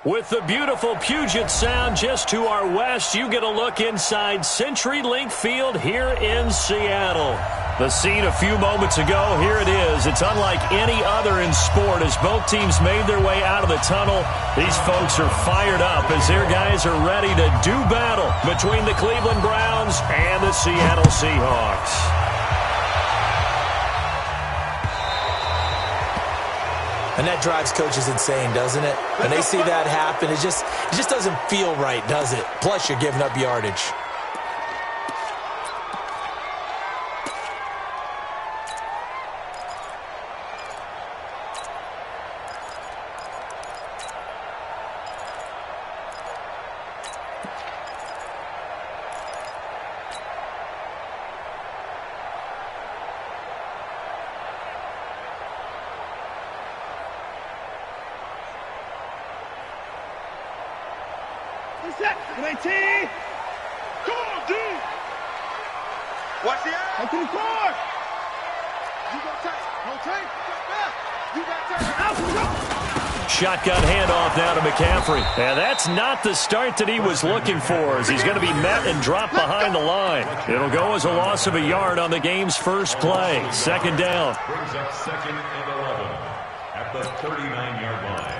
With the beautiful Puget Sound just to our west, you get a look inside CenturyLink Field here in Seattle. The scene a few moments ago, here it is. It's unlike any other in sport as both teams made their way out of the tunnel. These folks are fired up as their guys are ready to do battle between the Cleveland Browns and the Seattle Seahawks. And that drives coaches insane, doesn't it? When they see that happen, it just doesn't feel right, does it? Plus, you're giving up yardage. Shotgun handoff now to McCaffrey. And that's not the start that he was looking for as he's going to be met and dropped behind the line. It'll go as a loss of a yard on the game's first play. Second down. Brings up 2nd and 11 at the 39-yard line.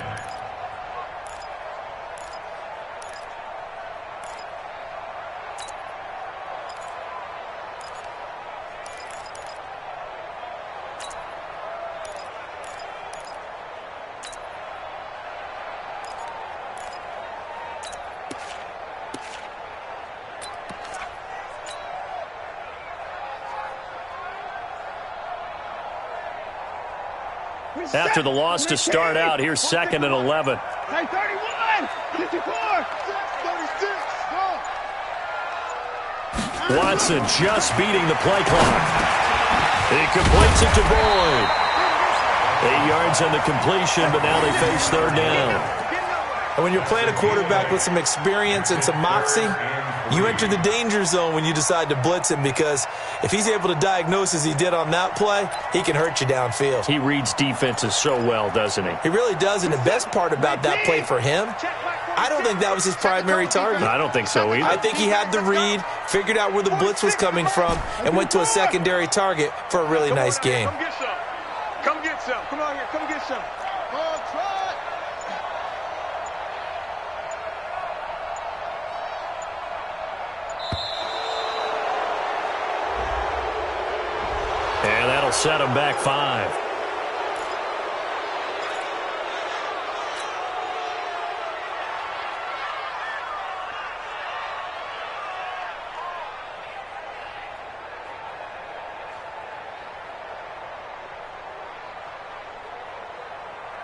After the loss to start out, here's 2nd and 11. 31, 54, 36, Watson just beating the play clock. He completes it to Boyd. 8 yards on the completion, but now they face third down. And when you're playing a quarterback with some experience and some moxie, you enter the danger zone when you decide to blitz him, because if he's able to diagnose as he did on that play, he can hurt you downfield. He reads defenses so well, doesn't he? He really does, and the best part about that play for him, I don't think that was his primary target. I don't think so either. I think he had the read, figured out where the blitz was coming from, and went to a secondary target for a really nice game. Come get some. Come get some. Come on here. Come get some. Oh, try. And that'll set him back 5.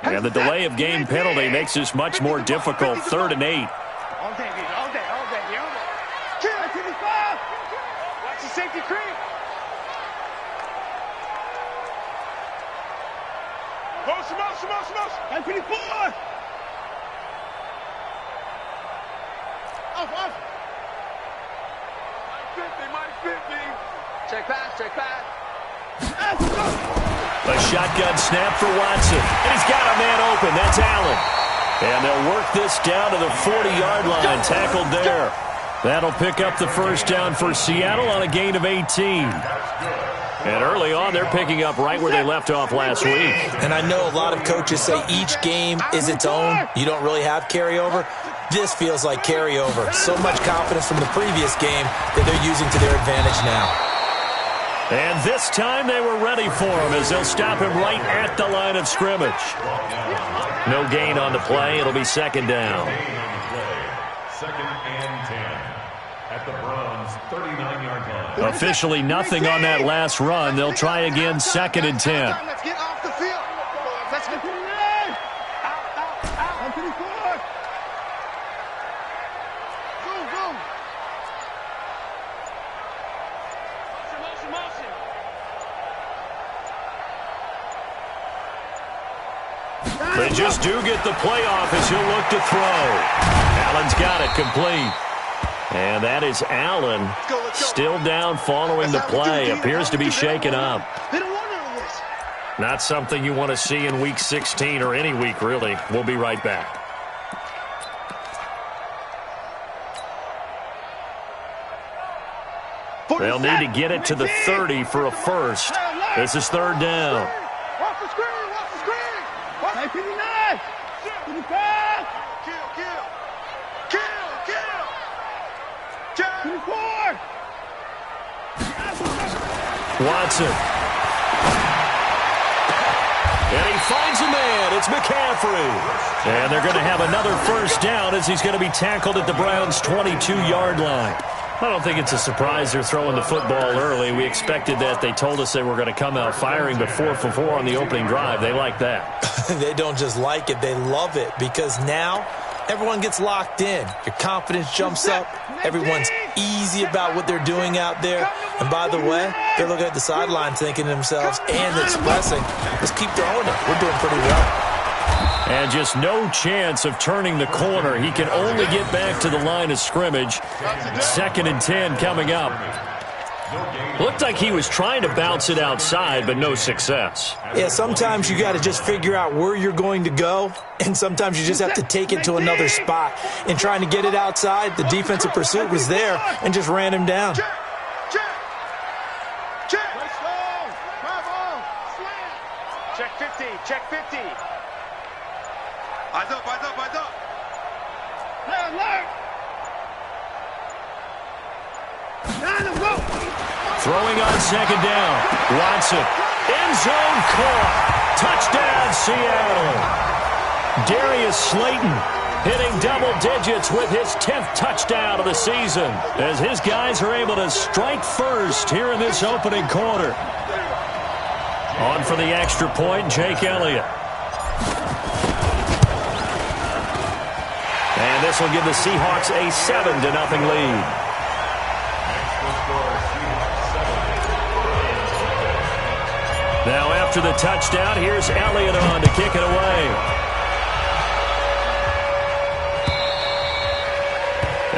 And the delay of game penalty makes this much more difficult. 3rd and 8. All day, baby. All day. All day. All day. Kill. 55. Watch the safety creep. Motion. 54. Off. Mike 50. Check pass. A shotgun snap for Watson. And he's got a man open. That's Allen. And they'll work this down to the 40-yard line. Tackled there. That'll pick up the first down for Seattle on a gain of 18. And early on, they're picking up right where they left off last week. And I know a lot of coaches say each game is its own. You don't really have carryover. This feels like carryover. So much confidence from the previous game that they're using to their advantage now. And this time they were ready for him as they'll stop him right at the line of scrimmage. No gain on the play. It'll be second down. 2nd and 10 at the Browns' 39-yard line. Officially nothing on that last run. They'll try again, 2nd and 10. Let's get off the field. Let's get out. 54. Go. Motion. They just do get the playoff as he'll look to throw. Allen's got it complete. And that is Allen still down following the play. Appears to be shaken up. Not something you want to see in Week 16 or any week, really. We'll be right back. They'll need to get it to the 30 for a first. This is third down. Watch the screen, watch the screen. Hey, 59. 55. Kill. 24. Watson. And he finds a man. It's McCaffrey. And they're going to have another first down as he's going to be tackled at the Browns' 22-yard line. I don't think it's a surprise they're throwing the football early. We expected that. They told us they were going to come out firing, but 4 for 4 on the opening drive. They like that. They don't just like it. They love it because now everyone gets locked in. Your confidence jumps up. Everyone's easy about what they're doing out there. And by the way, they're looking at the sideline thinking to themselves and expressing, let's keep throwing it. We're doing pretty well. And just no chance of turning the corner. He can only get back to the line of scrimmage. 2nd and 10 coming up. Looked like he was trying to bounce it outside, but no success. Yeah, sometimes you got to just figure out where you're going to go, and sometimes you just have to take it to another spot. In trying to get it outside, the defensive pursuit was there and just ran him down. Check 50, check 50. Eyes up, eyes up, eyes up. Alert! Throwing on 2nd down. Watson. End zone caught. Touchdown, Seattle. Darius Slayton hitting double digits with his 10th touchdown of the season as his guys are able to strike first here in this opening quarter. On for the extra point, Jake Elliott. And this will give the Seahawks a 7-0 lead. Now after the touchdown, here's Elliott on to kick it away.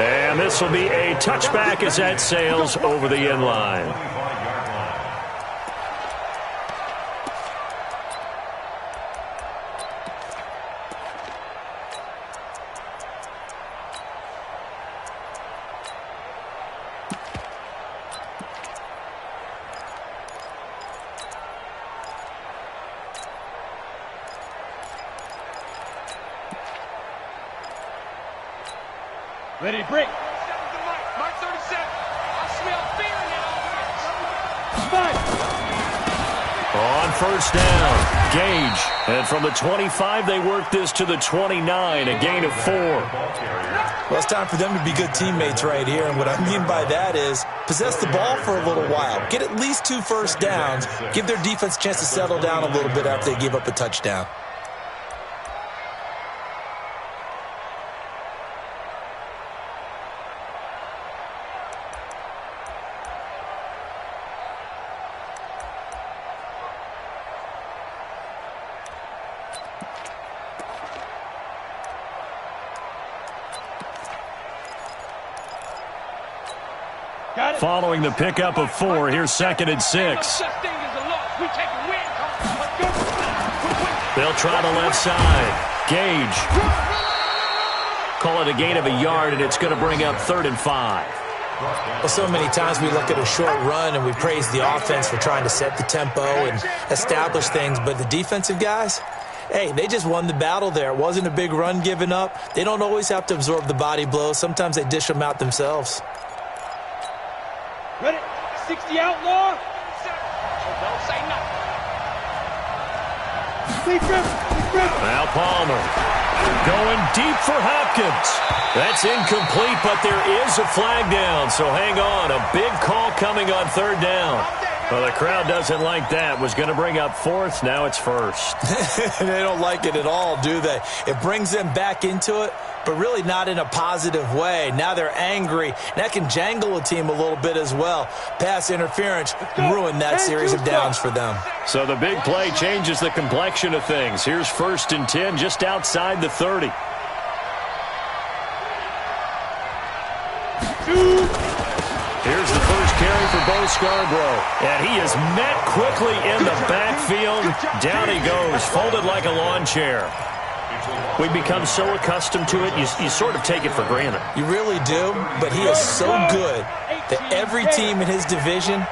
And this will be a touchback as that sails over the end line. Ready to break. Mark 37. I smell fear now. On first down, Gage. And from the 25, they work this to the 29, a gain of 4. Well, it's time for them to be good teammates right here. And what I mean by that is possess the ball for a little while. Get at least 2 first downs. Give their defense a chance to settle down a little bit after they give up a touchdown. Following the pickup of 4, here's 2nd and 6. They'll try the left side. Gage. Call it a gain of a yard, and it's going to bring up 3rd and 5. Well, so many times we look at a short run and we praise the offense for trying to set the tempo and establish things, but the defensive guys, hey, they just won the battle there. It wasn't a big run given up. They don't always have to absorb the body blows. Sometimes they dish them out themselves. Ready? 60 outlaw. Don't say nothing. Now Palmer going deep for Hopkins. That's incomplete, but there is a flag down, so hang on. A big call coming on 3rd down. Well, the crowd doesn't like that. Was going to bring up 4th. Now it's 1st. They don't like it at all, do they? It brings them back into it, but really not in a positive way. Now they're angry. That can jangle a team a little bit as well. Pass interference ruined that series of downs for them. So the big play changes the complexion of things. Here's 1st and 10 just outside the 30. Here's the first carry for Bo Scarborough. And he is met quickly in the backfield. Down he goes, folded like a lawn chair. We become so accustomed to it, you sort of take it for granted. You really do, but he is so good that every team in his division,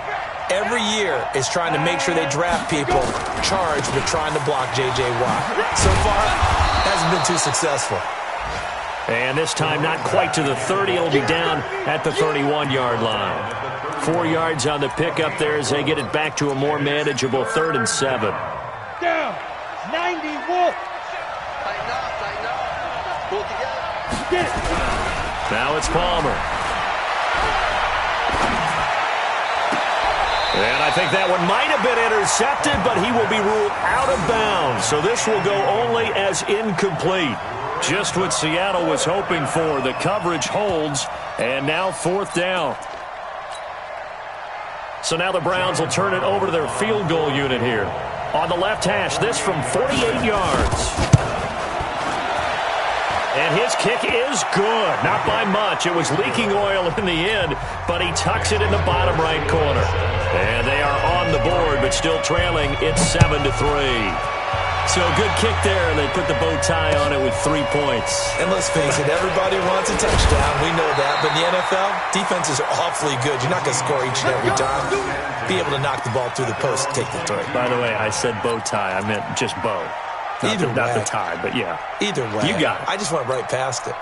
every year, is trying to make sure they draft people charged with trying to block J.J. Watt. So far, hasn't been too successful. And this time, not quite to the 30. It'll be down at the 31-yard line. 4 yards on the pickup there as they get it back to a more manageable 3rd and 7. Down. 90 Wolf. Tighten up. Pull together. Get it. Now it's Palmer. And I think that one might have been intercepted, but he will be ruled out of bounds. So this will go only as incomplete. Just what Seattle was hoping for. The coverage holds, and now 4th down. So now the Browns will turn it over to their field goal unit here. On the left hash, this from 48 yards. And his kick is good. Not by much. It was leaking oil in the end, but he tucks it in the bottom right corner. And they are on the board, but still trailing. It's 7-3. So a good kick there, and they put the bow tie on it with 3 points. And let's face it, everybody wants a touchdown. We know that. But in the NFL, defenses are awfully good. You're not going to score each and every time. Be able to knock the ball through the post and take the throw. By the way, I said bow tie. I meant just bow. Not the tie, but yeah. Either way. You got it. I just went right past it.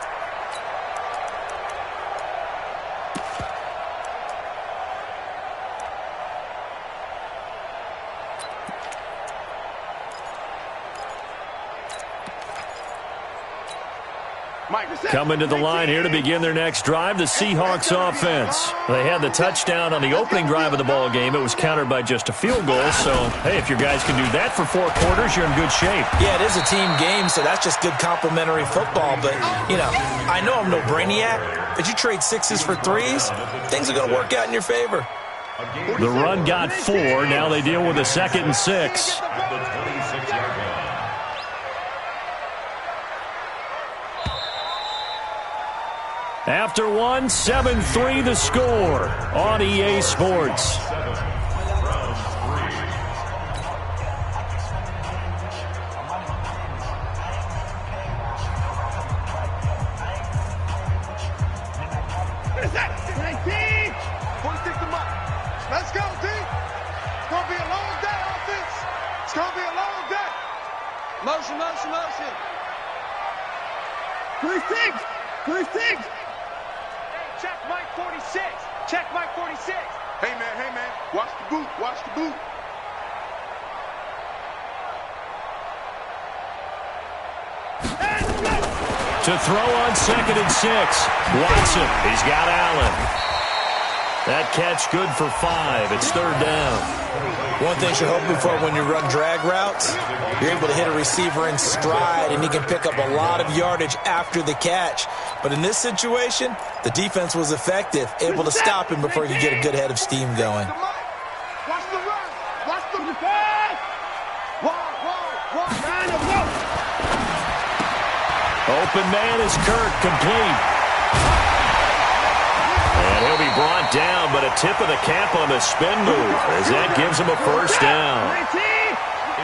Coming to the line here to begin their next drive, the Seahawks offense. They had the touchdown on the opening drive of the ball game. It was countered by just a field goal. So, hey, if your guys can do that for 4 quarters, you're in good shape. Yeah, it is a team game, so that's just good complimentary football. But, you know, I know I'm no brainiac, but you trade 6s for 3s, things are going to work out in your favor. The run got 4. Now they deal with a 2nd and 6. After 1, 7-3 the score on EA Sports. Let's go, D. It's going to be a long day, offense. It's going to be a long day. Motion. 3-6. Check Mike 46. Check Mike 46. Hey, man. Watch the boot. To throw on 2nd and 6. Watson. He's got Allen. That catch good for 5. It's 3rd down. One thing you're hoping for when you run drag routes, you're able to hit a receiver in stride, and he can pick up a lot of yardage after the catch. But in this situation, the defense was effective, able to stop him before he could get a good head of steam going. Watch the run. Watch the pass. Whoa. Open man is Kirk, complete. And he'll be brought down, but a tip of the cap on the spin move as that gives him a 1st down.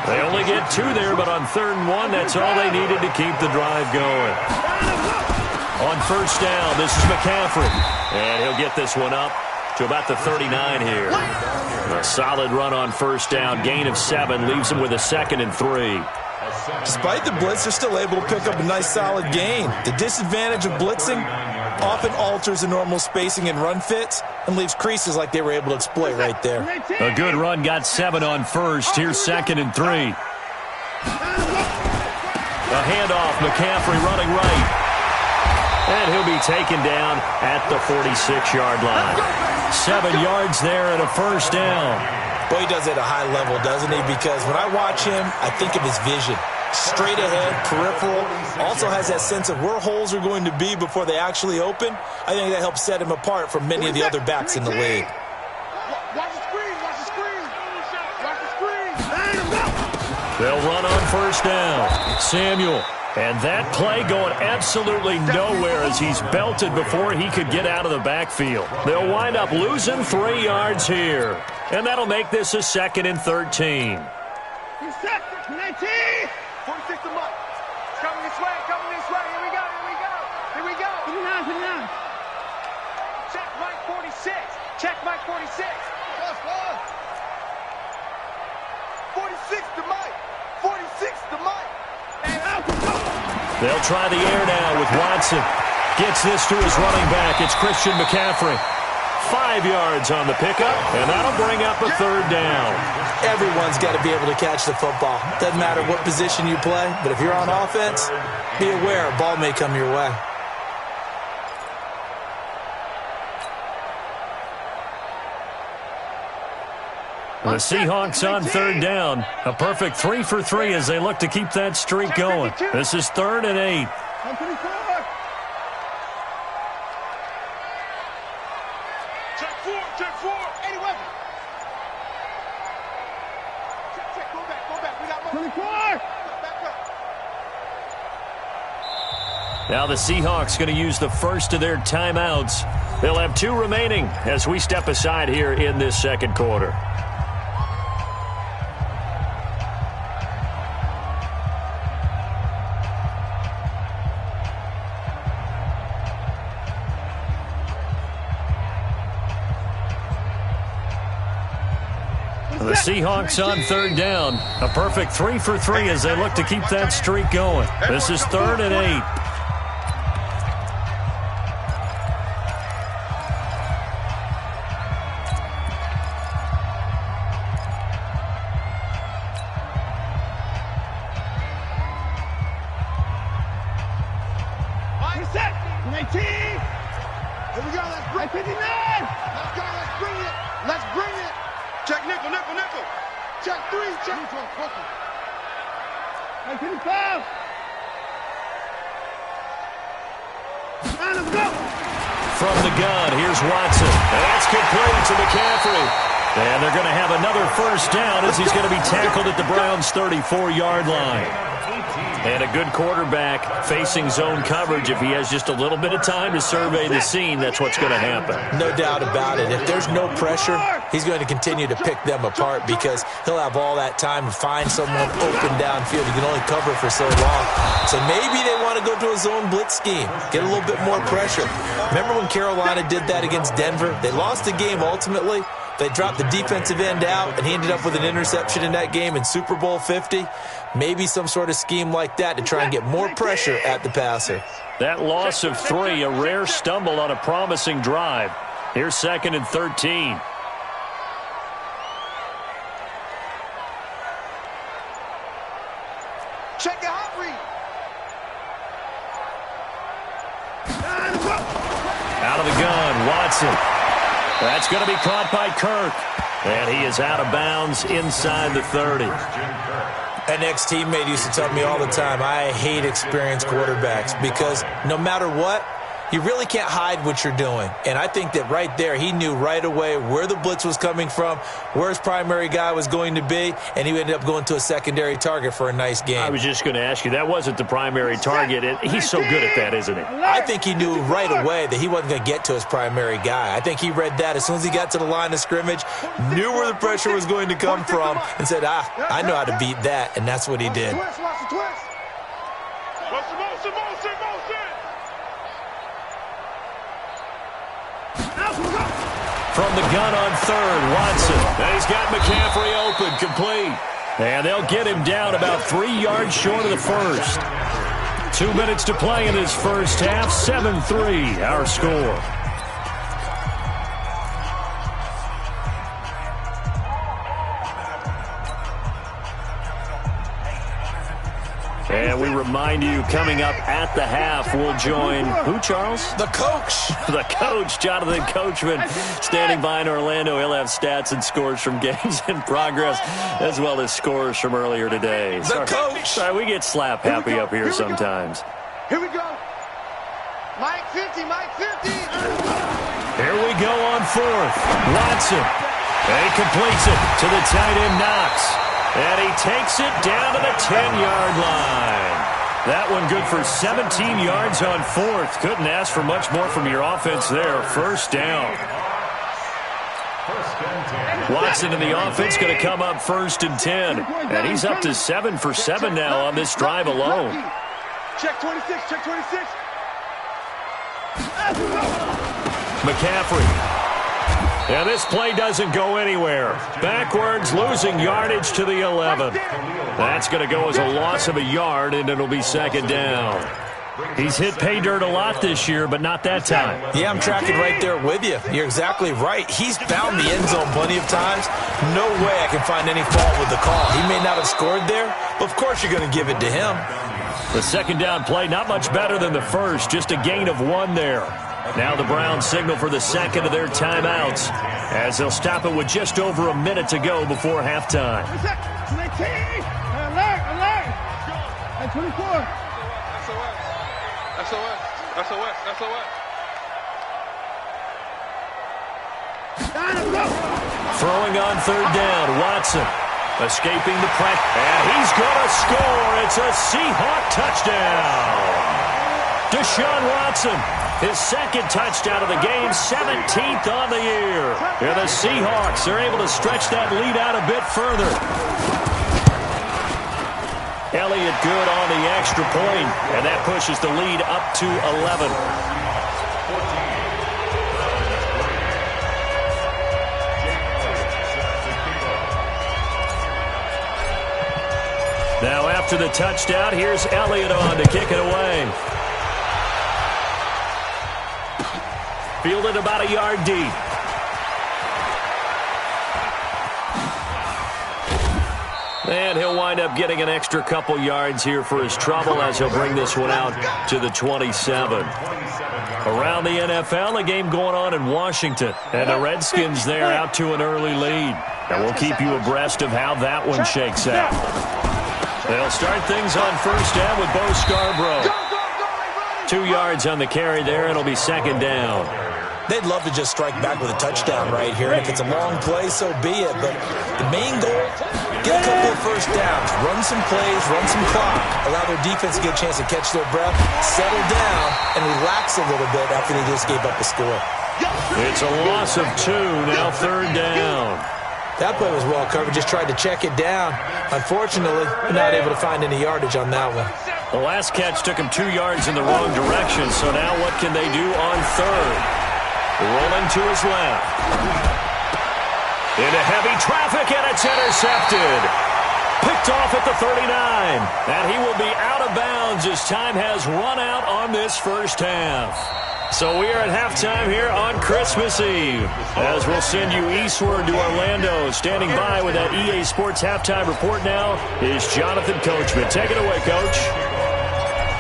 They only get 2 there, but on 3rd and 1, that's all they needed to keep the drive going. On 1st down, this is McCaffrey. And he'll get this one up to about the 39 here. A solid run on 1st down, gain of 7, leaves him with a 2nd and 3. Despite the blitz, they're still able to pick up a nice solid gain. The disadvantage of blitzing often alters the normal spacing and run fits and leaves creases like they were able to exploit right there. A good run, got 7 on 1st. Here's 2nd and 3. A handoff, McCaffrey running right. And he'll be taken down at the 46-yard line. 7 yards there and a 1st down. Boy, he does it at a high level, doesn't he? Because when I watch him, I think of his vision. Straight ahead, peripheral. Also has that sense of where holes are going to be before they actually open. I think that helps set him apart from many of the other backs in the league. Watch the screen. They'll run on 1st down. Samuel. And that play going absolutely nowhere as he's belted before he could get out of the backfield. They'll wind up losing 3 yards here. And that'll make this a 2nd and 13. 46 to Mike. It's coming this way. They'll try the air now with Watson. Gets this to his running back. It's Christian McCaffrey. 5 yards on the pickup, and that'll bring up a third down. Everyone's got to be able to catch the football. Doesn't matter what position you play, but if you're on offense, be aware a ball may come your way. The Seahawks on third down. A perfect 3 for 3 as they look to keep that streak going. This is 3rd and 8. Check 4. 80 weapon. Check. Go back. We got 24. Back up. Now the Seahawks going to use the first of their timeouts. They'll have 2 remaining as we step aside here in this second quarter. The Seahawks on third down. A perfect 3 for 3 as they look to keep that streak going. This is 3rd and 8. Here we go, let's bring 59. Let's bring it. Check nickel. Check 3, check. 55. Let's go. From the gun, here's Watson. And that's complete to McCaffrey. And they're going to have another first down as he's going to be tackled at the Browns' 34-yard line. And a good quarterback facing zone coverage. If he has just a little bit of time to survey the scene, that's what's going to happen. No doubt about it. If there's no pressure, he's going to continue to pick them apart because he'll have all that time to find someone open downfield. He can only cover for so long. So maybe they want to go to a zone blitz scheme, get a little bit more pressure. Remember when Carolina did that against Denver? They lost the game ultimately. They dropped the defensive end out, and he ended up with an interception in that game in Super Bowl 50. Maybe some sort of scheme like that to try and get more pressure at the passer. That loss of 3, a rare stumble on a promising drive. Here's 2nd and 13. Check the hot read. Out of the gun, Watson. That's going to be caught by Kirk. And he is out of bounds inside the 30. An ex-teammate used to tell me all the time, I hate experienced quarterbacks because no matter what, you really can't hide what you're doing. And I think that right there, he knew right away where the blitz was coming from, where his primary guy was going to be, and he ended up going to a secondary target for a nice game. I was just going to ask you, that wasn't the primary target. He's so good at that, isn't he? I think he knew right away that he wasn't going to get to his primary guy. I think he read that as soon as he got to the line of scrimmage, knew where the pressure was going to come from, and said, I know how to beat that, and that's what he did. Watch the twist. From the gun on third, Watson. And he's got McCaffrey open, complete. And they'll get him down about 3 yards short of the first. 2 minutes to play in this first half. 7-3, our score. And we remind you, coming up at the half, we'll join who, Charles? The coach. The coach, Jonathan Coachman, standing by in Orlando. He'll have stats and scores from games in progress, as well as scores from earlier today. The coach. Sorry, we get slap happy up here sometimes. Here we go. Mike 50. Here we go on fourth. Watson. And he completes it to the tight end, Knox. And he takes it down to the 10-yard line. That one good for 17 yards on fourth. Couldn't ask for much more from your offense there. First down. Watson in the offense going to come up 1st and 10. And he's up to 7 for 7 now on this drive alone. Check 26. McCaffrey. And this play doesn't go anywhere. Backwards, losing yardage to the 11. That's going to go as a loss of a yard, and it'll be second down. He's hit pay dirt a lot this year, but not that time. Yeah, I'm tracking right there with you. You're exactly right. He's found the end zone plenty of times. No way I can find any fault with the call. He may not have scored there, but of course you're going to give it to him. The second down play, not much better than the first, just a gain of 1 there. Now the Browns signal for the second of their timeouts as they'll stop it with just over a minute to go before halftime. Alert! 24. SOS. Throwing on third down, Watson escaping the pressure, and he's going to score. It's a Seahawk touchdown. Deshaun Watson, his second touchdown of the game, 17th on the year. And the Seahawks are able to stretch that lead out a bit further. Elliott good on the extra point, and that pushes the lead up to 11. Now after the touchdown, here's Elliott on to kick it away. Fielded about a yard deep. And he'll wind up getting an extra couple yards here for his trouble as he'll bring this one out to the 27. Around the NFL, a game going on in Washington. And the Redskins there out to an early lead. And we'll keep you abreast of how that one shakes out. They'll start things on first down with Bo Scarborough. 2 yards on the carry there. It'll be second down. They'd love to just strike back with a touchdown right here. And if it's a long play, so be it. But the main goal, get a couple of first downs, run some plays, run some clock, allow their defense to get a chance to catch their breath, settle down, and relax a little bit after they just gave up a score. It's a loss of 2, now third down. That play was well covered, just tried to check it down. Unfortunately, not able to find any yardage on that one. The last catch took him 2 yards in the wrong direction, so now what can they do on third? Rolling to his left. Into heavy traffic, and it's intercepted. Picked off at the 39. And he will be out of bounds as time has run out on this first half. So we are at halftime here on Christmas Eve. As we'll send you eastward to Orlando. Standing by with that EA Sports halftime report now is Jonathan Coachman. Take it away, Coach.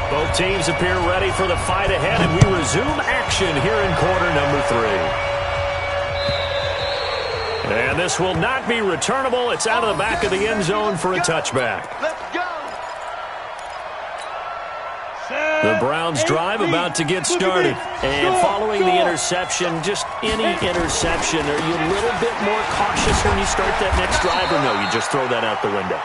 Both teams appear ready for the fight ahead, and we resume action here in quarter number 3. And this will not be returnable. It's out of the back of the end zone for a touchback. Let's go. The Browns drive about to get started. And following the interception, just any interception, are you a little bit more cautious when you start that next drive, or no, you just throw that out the window?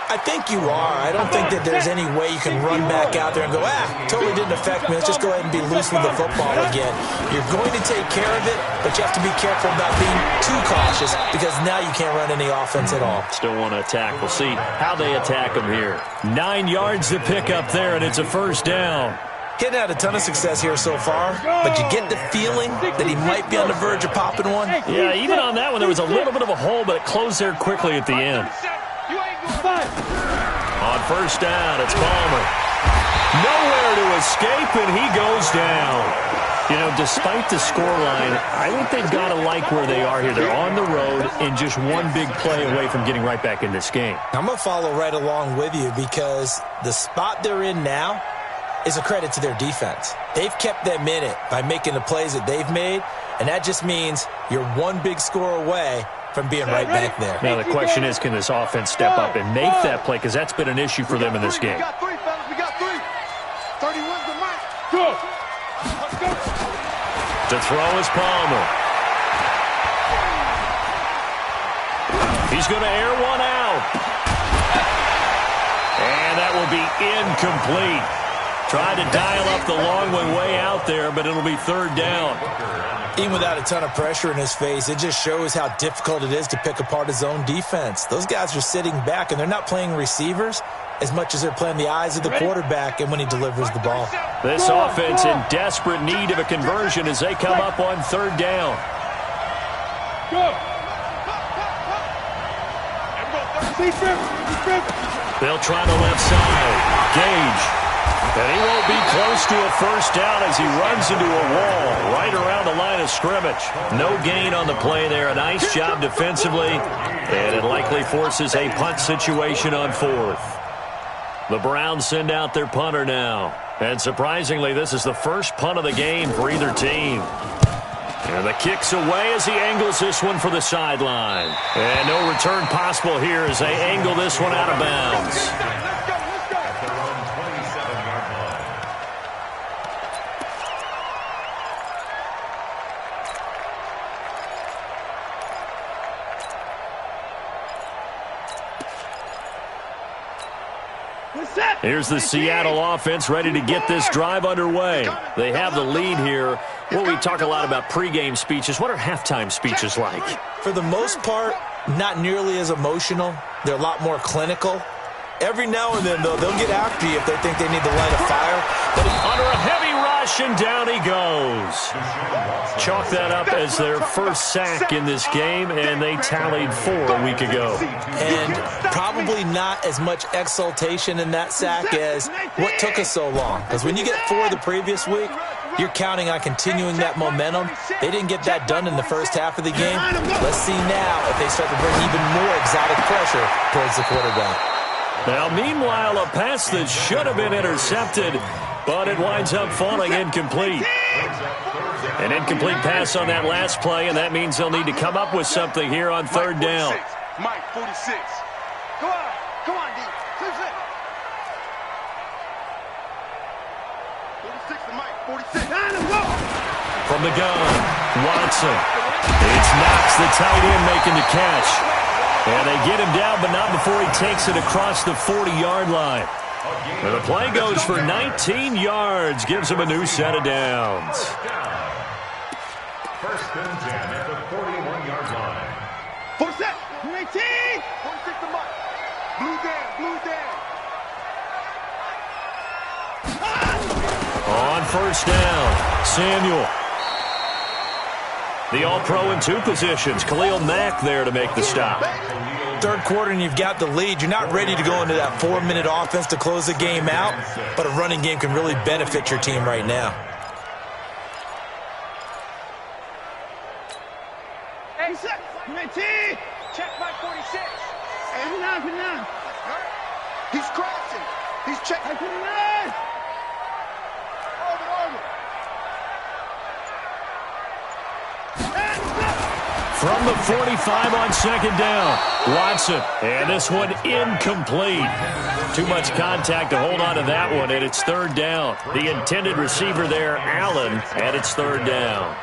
I think you are. I don't think that there's any way you can run back out there and go, totally didn't affect me. Let's just go ahead and be loose with the football again. You're going to take care of it, but you have to be careful about being too cautious because now you can't run any offense at all. Still want to attack. We'll see how they attack them here. 9 yards to pick up there, and it's a first down. Getting had a ton of success here so far, but you get the feeling that he might be on the verge of popping one. Yeah, even on that one, there was a little bit of a hole, but it closed there quickly at the end. On first down, it's Palmer. Nowhere to escape, and he goes down. You know, despite the scoreline, I think they've got to like where they are here. They're on the road and just one big play away from getting right back in this game. I'm going to follow right along with you because the spot they're in now is a credit to their defense. They've kept them in it by making the plays that they've made, and that just means you're one big score away from being right back there. Now, the question is, can this offense step up and make that play? Because that's been an issue for them in this game. We got 3, fellas. We got 3. 31's the mark. Go. Let's go. To throw is Palmer. He's going to air one out. And that will be incomplete. Tried to dial up the long one way out there, but it'll be third down. Even without a ton of pressure in his face, it just shows how difficult it is to pick apart his own defense. Those guys are sitting back, and they're not playing receivers as much as they're playing the eyes of the quarterback and when he delivers the ball. This offense in desperate need of a conversion as they come up on third down. They'll try the left side. Gage. And he won't be close to a first down as he runs into a wall right around the line of scrimmage. No gain on the play there. A nice job defensively. And it likely forces a punt situation on fourth. The Browns send out their punter now. And surprisingly, this is the first punt of the game for either team. And the kick's away as he angles this one for the sideline. And no return possible here as they angle this one out of bounds. Here's the Seattle offense ready to get this drive underway. They have the lead here. Well, we talk a lot about pregame speeches. What are halftime speeches like? For the most part, not nearly as emotional. They're a lot more clinical. Every now and then, though, they'll get after you if they think they need to light a fire. But under a heavy rush, and down he goes. Chalk that up as their first sack in this game, and they tallied 4 a week ago. And probably not as much exultation in that sack as what took us so long. Because when you get 4 the previous week, you're counting on continuing that momentum. They didn't get that done in the first half of the game. Let's see now if they start to bring even more exotic pressure towards the quarterback. Now, meanwhile, a pass that should have been intercepted, but it winds up falling incomplete. An incomplete pass on that last play, and that means they'll need to come up with something here on third down. Mike 46. Go on. Go on, D. 46 to Mike 46. From the gun, Watson. It's Knox, the tight end, making the catch. And they get him down, but not before he takes it across the 40-yard line. And the play goes for 19 yards, gives him a new set of downs. First and 10 at the 41-yard line. 46, 19, 46 to Mike. Blue down. On first down, Samuel. The All-Pro in 2 positions. Khalil Mack there to make the stop. Third quarter and you've got the lead. You're not ready to go into that 4-minute offense to close the game out, but a running game can really benefit your team right now. Hey, 19. Check Mike 46. 89. He's crossing. He's checking. 59. Over. From the 45 on second down, Watson. And this one incomplete. Too much contact to hold on to that one, and it's third down. The intended receiver there, Allen, and it's third down.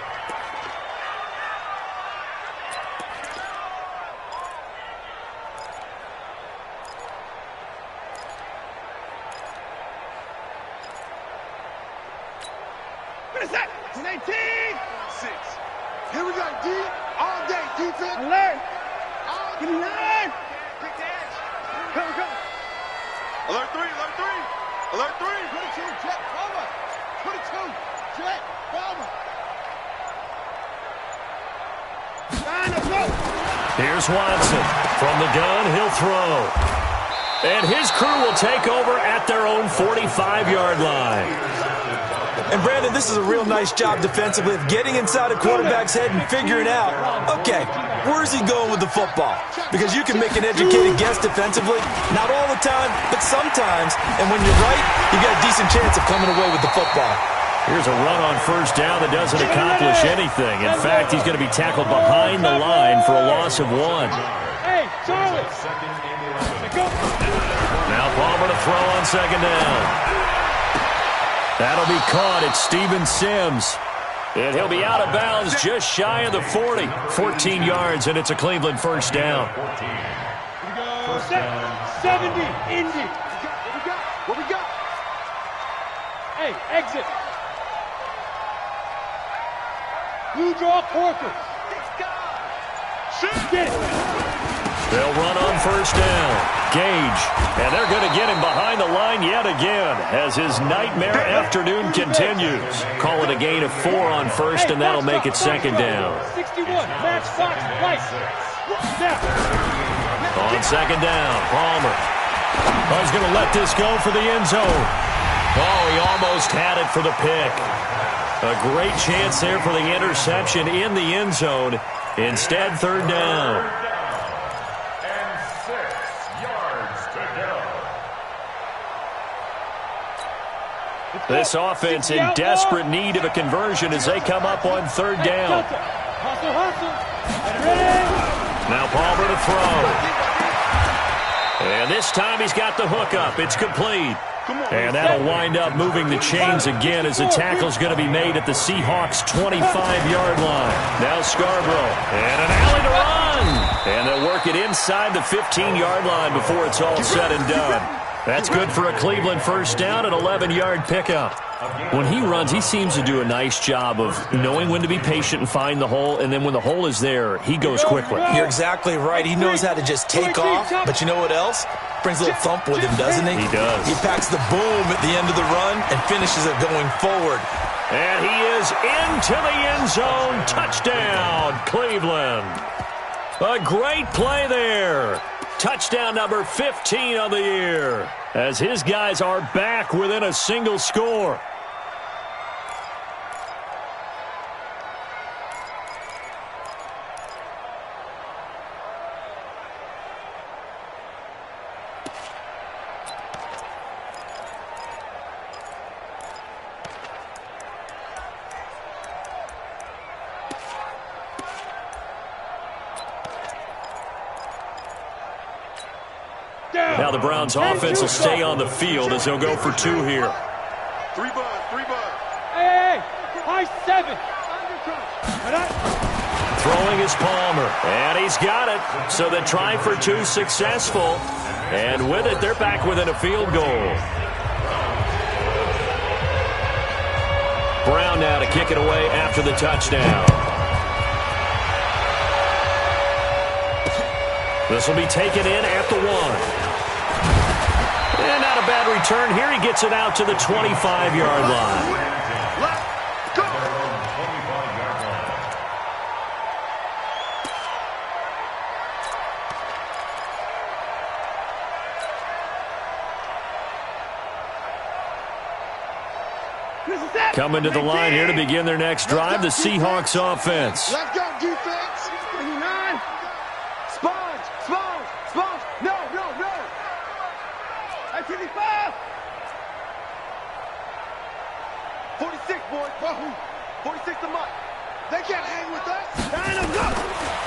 Here we go, D. All day, defense. Alert. Give me 9. Quick dash. Go. Alert 3. Alert 3. 22, jet, bomber. 22, jet, bomber. 9, let's go. Here's Watson. From the gun, he'll throw. And his crew will take over at their own 45-yard line. And, Brandon, this is a real nice job defensively of getting inside a quarterback's head and figuring out, okay, where's he going with the football? Because you can make an educated guess defensively, not all the time, but sometimes. And when you're right, you've got a decent chance of coming away with the football. Here's a run on first down that doesn't accomplish anything. In fact, he's going to be tackled behind the line for a loss of 1. Hey, Charlie. Now Palmer to throw on second down. That'll be caught at Steven Sims. And he'll be out of bounds just shy of the 40. 14 yards, and it's a Cleveland first down. 70, Indy. What we got? Hey, exit. Blue draw, Corker. Get it. They'll run on first down. Gage. And they're going to get him behind the line yet again as his nightmare afternoon continues. Call it a gain of 4 on first, and that'll make it second down. 61. Match box. Right. On second down, Palmer. Oh, he's going to let this go for the end zone. Oh, he almost had it for the pick. A great chance there for the interception in the end zone. Instead, third down. And 6 yards to go. This offense in desperate need of a conversion as they come up on third down. Now Palmer to throw. And this time he's got the hook up. It's complete. And that'll wind up moving the chains again as the tackle's going to be made at the Seahawks' 25-yard line. Now Scarborough. And an alley to run. And they'll work it inside the 15-yard line before it's all said and done. That's good for a Cleveland first down, an 11-yard pickup. When he runs, he seems to do a nice job of knowing when to be patient and find the hole, and then when the hole is there, he goes quickly. You're exactly right. He knows how to just take off, but you know what else? Brings a little thump with him, doesn't he? He does. He packs the boom at the end of the run and finishes it going forward. And he is into the end zone. Touchdown, Cleveland. A great play there. Touchdown number 15 of the year as his guys are back within a single score. Now the Browns offense will stay on the field as they'll go for 2 here. 3 bud. Hey, high 7. Throwing is Palmer, and he's got it. So they try for 2 successful, and with it, they're back within a field goal. Brown now to kick it away after the touchdown. This will be taken in at the 1. And not a bad return here. He gets it out to the 25-yard line. Let's go. Coming to the line here to begin their next drive, the Seahawks offense. Let's go, defense. 29. Sponge. No. 55. 46, boys. 46 to Mike. They can't hang with us. Line them up.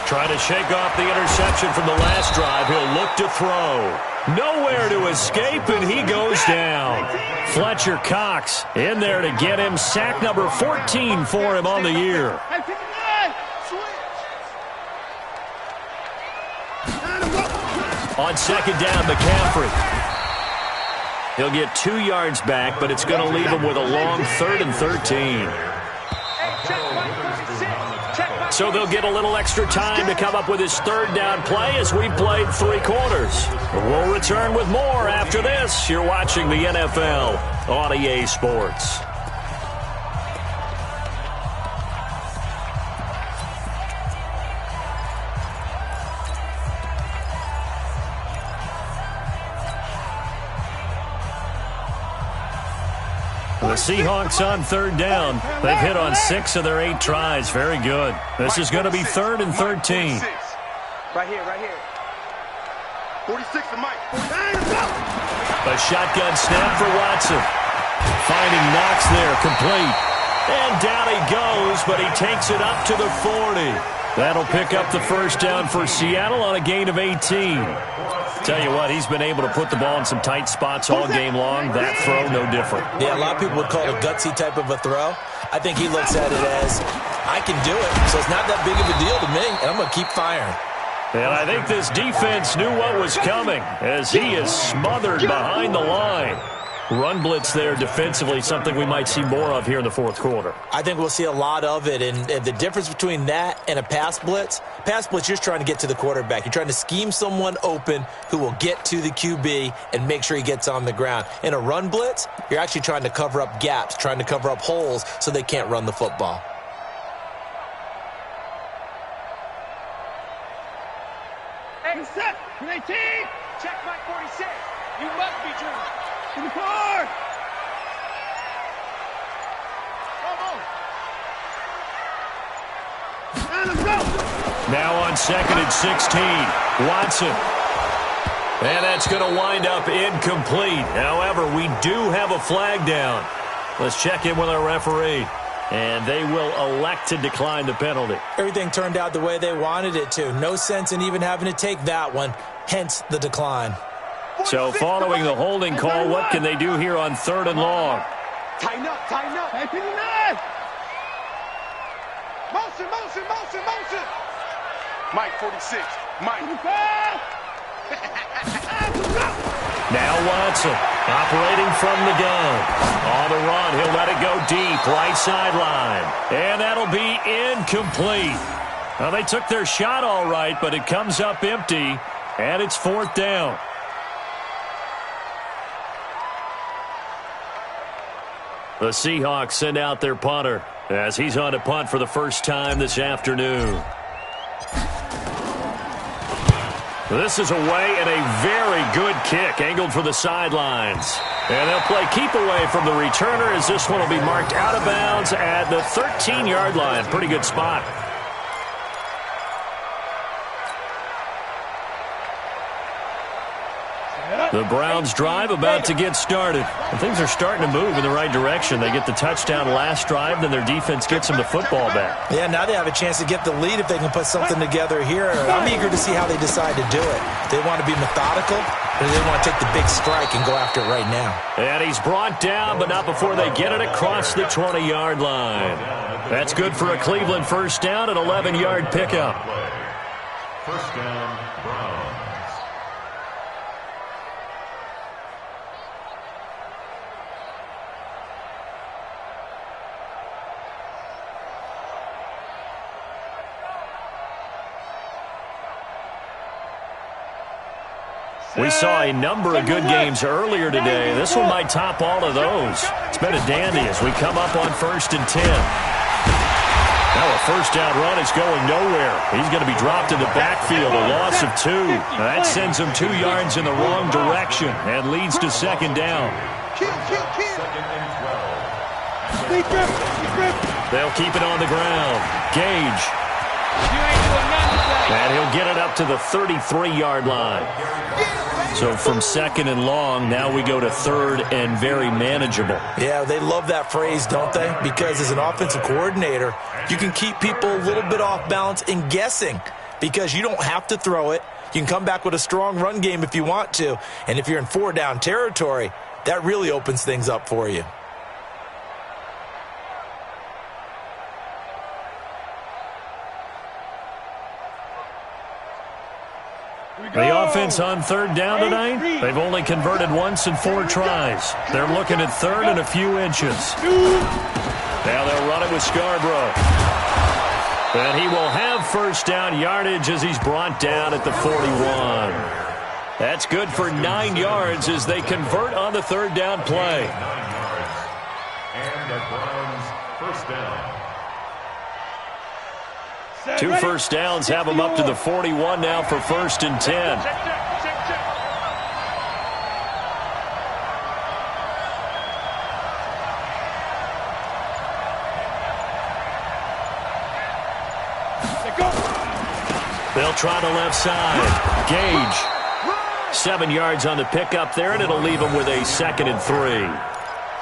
Trying to shake off the interception from the last drive. He'll look to throw. Nowhere to escape, and he goes down. Fletcher Cox in there to get him. Sack number 14 for him on the year. On second down, McCaffrey. He'll get 2 yards back, but it's going to leave him with a long 3rd and 13. So they'll get a little extra time to come up with his 3rd down play as we played 3 quarters. We'll return with more after this. You're watching the NFL on EA Sports. The Seahawks on 3rd down. They've hit on 6 of their 8 tries. Very good. This is going to be 3rd and 13. Right here. 46 to Mike. A shotgun snap for Watson. Finding Knox there, complete. And down he goes, but he takes it up to the 40. That'll pick up the first down for Seattle on a gain of 18. Tell you what, he's been able to put the ball in some tight spots all game long. That throw, no different. Yeah, a lot of people would call it a gutsy type of a throw. I think he looks at it as, I can do it, so it's not that big of a deal to me, and I'm going to keep firing. And I think this defense knew what was coming as he is smothered behind the line. run blitz there defensively, something we might see more of here in the fourth quarter. I think we'll see a lot of it, and the difference between that and a pass blitz, you're just trying to get to the quarterback. You're trying to scheme someone open who will get to the QB and make sure he gets on the ground. In a run blitz, you're actually trying to cover up gaps, trying to cover up holes so they can't run the football. Set. 18. Check Mike 46. You must be dreaming. To the car. Come on. And let's go. Now on 2nd and 16, Watson. And that's going to wind up incomplete. However, we do have a flag down. Let's check in with our referee. And they will elect to decline the penalty. Everything turned out the way they wanted it to. No sense in even having to take that one, hence the decline. So following the holding call, what can they do here on 3rd and long? Tighten up, tighten up. Hey, 59. Motion. Mike 46. Mike. Now Watson, operating from the gun. On the run, he'll let it go deep, right sideline. And that'll be incomplete. Well, they took their shot all right, but it comes up empty, and it's 4th down. The Seahawks send out their punter as he's on to punt for the first time this afternoon. This is away and a very good kick, angled for the sidelines. And they'll play keep away from the returner as this one will be marked out of bounds at the 13-yard line. Pretty good spot. The Browns drive about to get started. And things are starting to move in the right direction. They get the touchdown last drive, then their defense gets them the football back. Yeah, now they have a chance to get the lead if they can put something together here. I'm eager to see how they decide to do it. They want to be methodical, or they want to take the big strike and go after it right now. And he's brought down, but not before they get it across the 20-yard line. That's good for a Cleveland first down, an 11-yard pickup. First down, Browns. We saw a number of good games earlier today. This one might top all of those. It's been a dandy as we come up on 1st and 10. Now a first down run is going nowhere. He's going to be dropped in the backfield, a loss of 2. Now that sends him 2 yards in the wrong direction and leads to 2nd down. Second and 12. They'll keep it on the ground. Gage. And he'll get it up to the 33-yard line. So from 2nd and long, now we go to 3rd and very manageable. Yeah, they love that phrase, don't they? Because as an offensive coordinator, you can keep people a little bit off balance and guessing because you don't have to throw it. You can come back with a strong run game if you want to. And if you're in 4-down territory, that really opens things up for you. The offense on 3rd down tonight, they've only converted once in 4 tries. They're looking at 3rd and a few inches. Now they'll run it with Scarborough. And he will have first down yardage as he's brought down at the 41. That's good for 9 yards as they convert on the 3rd down play. 9 yards. And the Browns first down. 2 first downs have them up to the 41 now for 1st and 10. They'll try the left side. Gage. 7 yards on the pickup there, and it'll leave them with a 2nd and 3.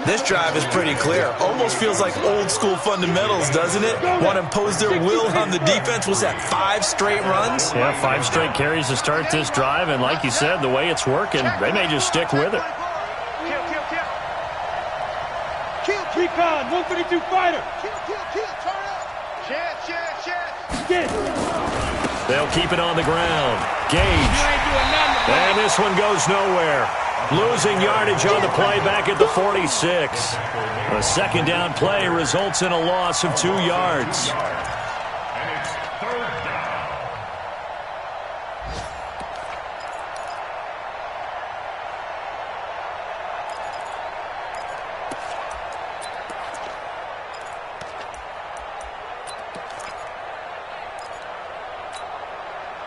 This drive is pretty clear. Almost feels like old school fundamentals, doesn't it? Want to impose their will on the defense. Was that 5 straight runs? Yeah, 5 straight carries to start this drive, and like you said, the way it's working, they may just stick with it. Kill. Recon, 132 fighter. Kill. Turn up. Chance. They'll keep it on the ground. Gage. And this one goes nowhere. Losing yardage on the play back at the 46. A second down play results in a loss of 2 yards. And it's third down.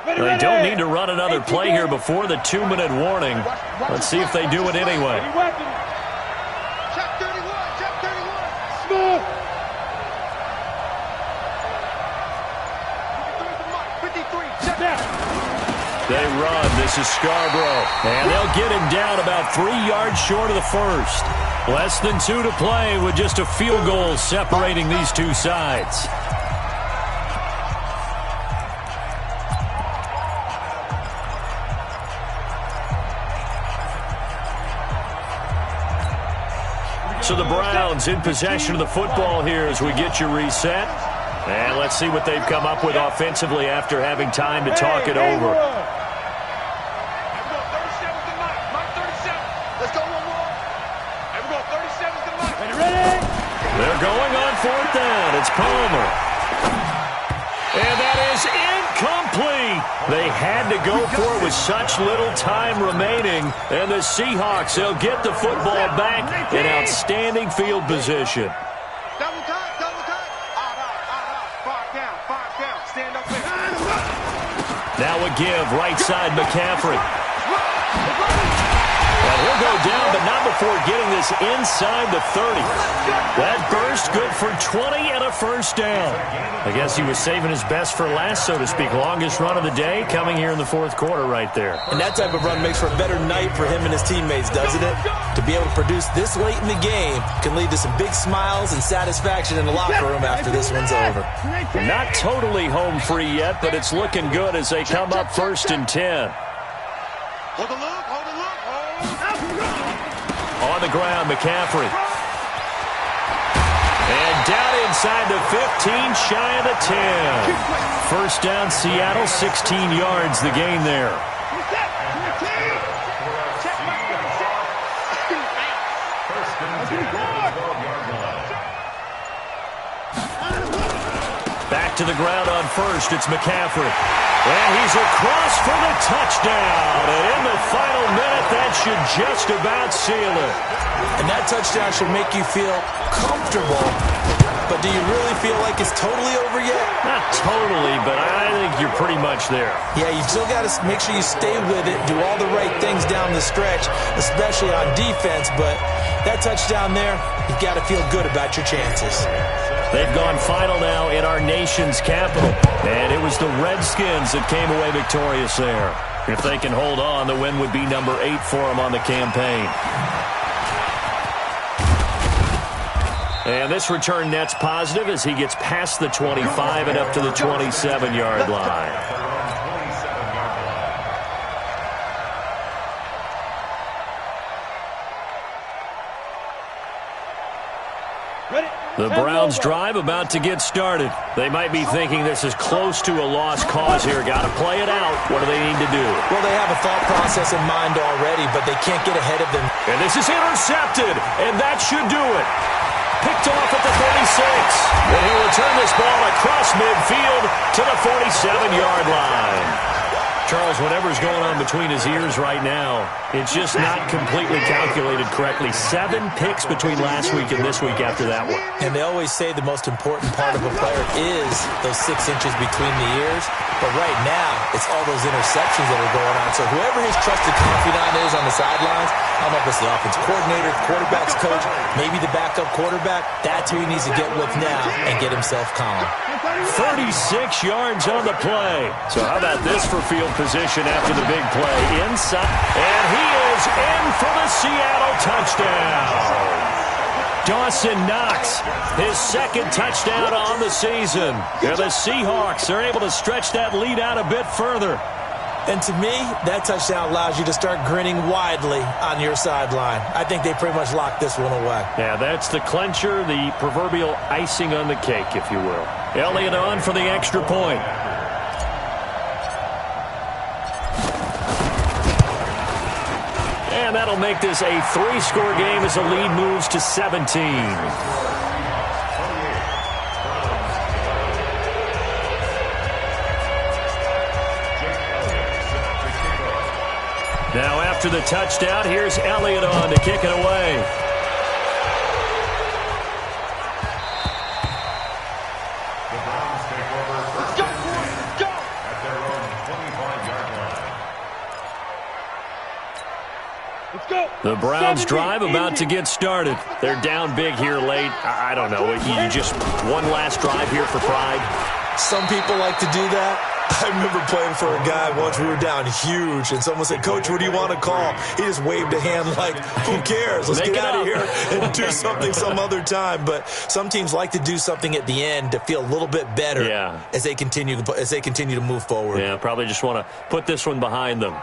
They don't need to run another play here before the 2-minute warning. Let's see if they do it anyway. Check 31, check 31. Smooth. 53, check down. They run. This is Scarborough. And they'll get him down about 3 yards short of the first. Less than 2 to play with just a field goal separating these two sides. So the Browns in possession of the football here as we get you reset. And let's see what they've come up with offensively after having time to talk it over. Let's go one more. And we go 37's the mark. They're going on 4th down. It's Palmer. And that is incomplete. They had to go for it with such little time remaining. And the Seahawks, they'll get the football back in outstanding field position. Double time, double time. Five down. Stand up there. Now a give, right side McCaffrey. And he'll go down, but not before getting this inside the 30. That burst good for 20 and a first down. I guess he was saving his best for last, so to speak. Longest run of the day coming here in the 4th quarter right there. And that type of run makes for a better night for him and his teammates, doesn't it? To be able to produce this late in the game can lead to some big smiles and satisfaction in the locker room after this one's over. Not totally home free yet, but it's looking good as they come up 1st and 10. Hold the look, hold the look, hold. On the ground, McCaffrey. And down inside the 15, shy of the 10. First down, Seattle, 16 yards, the gain there. Back to the ground on 1st, it's McCaffrey. And he's across for the touchdown. And in the final minute, that should just about seal it. And that touchdown should make you feel comfortable. But do you really feel like it's totally over yet? Not totally, but I think you're pretty much there. Yeah, you still got to make sure you stay with it, do all the right things down the stretch, especially on defense. But that touchdown there, you've got to feel good about your chances. They've gone final now in our nation's capital. And it was the Redskins that came away victorious there. If they can hold on, the win would be number 8 for them on the campaign. And this return net's positive as he gets past the 25 and up to the 27-yard line. The Browns drive about to get started. They might be thinking this is close to a lost cause here. Got to play it out. What do they need to do? Well, they have a thought process in mind already, but they can't get ahead of them. And this is intercepted, and that should do it. Picked off at the 36. And he'll return this ball across midfield to the 47-yard line. Charles, whatever's going on between his ears right now, it's just not completely calculated correctly. 7 picks between last week and this week after that one. And they always say the most important part of a player is those 6 inches between the ears. But right now, it's all those interceptions that are going on. So whoever his trusted confidant is on the sidelines, I don't know if it's the offense coordinator, quarterback's coach, maybe the backup quarterback, that's who he needs to get with now and get himself calm. 36 yards on the play. So how about this for field position after the big play? Inside. And he is in for the Seattle touchdown. Dawson Knox, his second touchdown on the season. And the Seahawks are able to stretch that lead out a bit further. And to me, that touchdown allows you to start grinning widely on your sideline. I think they pretty much locked this one away. Yeah, that's the clincher, the proverbial icing on the cake, if you will. Elliott on for the extra point. And that that'll make this a 3-score game as the lead moves to 17. Now after the touchdown, here's Elliott on to kick it away. The Browns take over first and 10 at their own 25-yard line. Let's go. The Browns drive about to get started. They're down big here late. I don't know. You just one last drive here for pride. Some people like to do that. I remember playing for a guy once. We were down huge, and someone said, "Coach, what do you want to call?" He just waved a hand like, "Who cares? Let's get out of here and do something some other time." But some teams like to do something at the end to feel a little bit better as they continue to move forward. Yeah, probably just want to put this one behind them.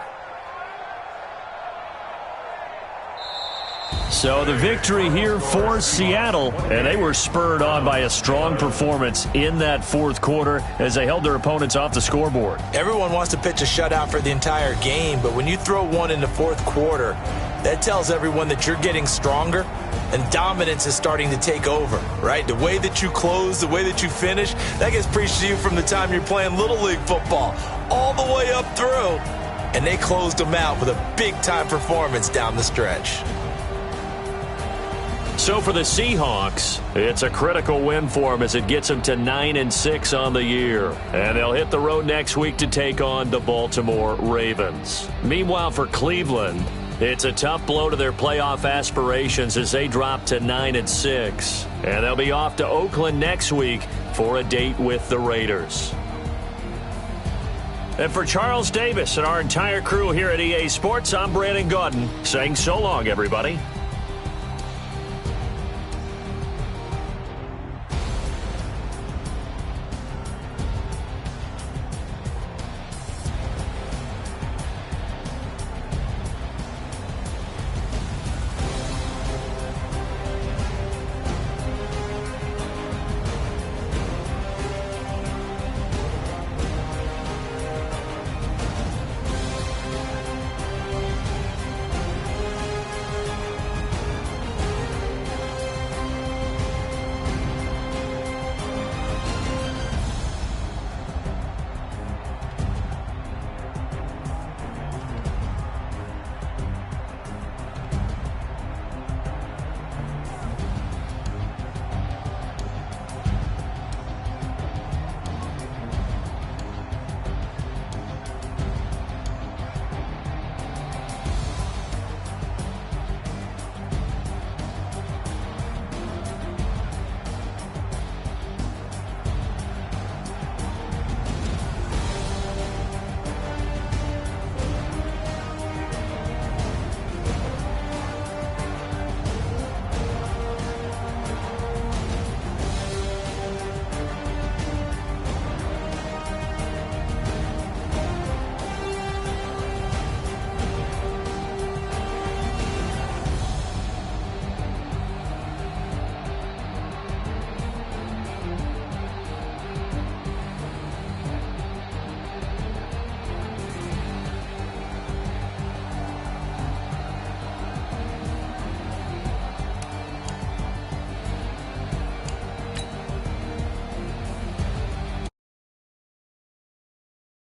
So the victory here for Seattle, and they were spurred on by a strong performance in that fourth quarter as they held their opponents off the scoreboard. Everyone wants to pitch a shutout for the entire game, but when you throw one in the fourth quarter, that tells everyone that you're getting stronger and dominance is starting to take over, right? The way that you close, the way that you finish, that gets preached to you from the time you're playing Little League football all the way up through, and they closed them out with a big-time performance down the stretch. So for the Seahawks, it's a critical win for them as it gets them to 9-6 on the year. And they'll hit the road next week to take on the Baltimore Ravens. Meanwhile, for Cleveland, it's a tough blow to their playoff aspirations as they drop to 9-6. And they'll be off to Oakland next week for a date with the Raiders. And for Charles Davis and our entire crew here at EA Sports, I'm Brandon Gaudin saying so long, everybody.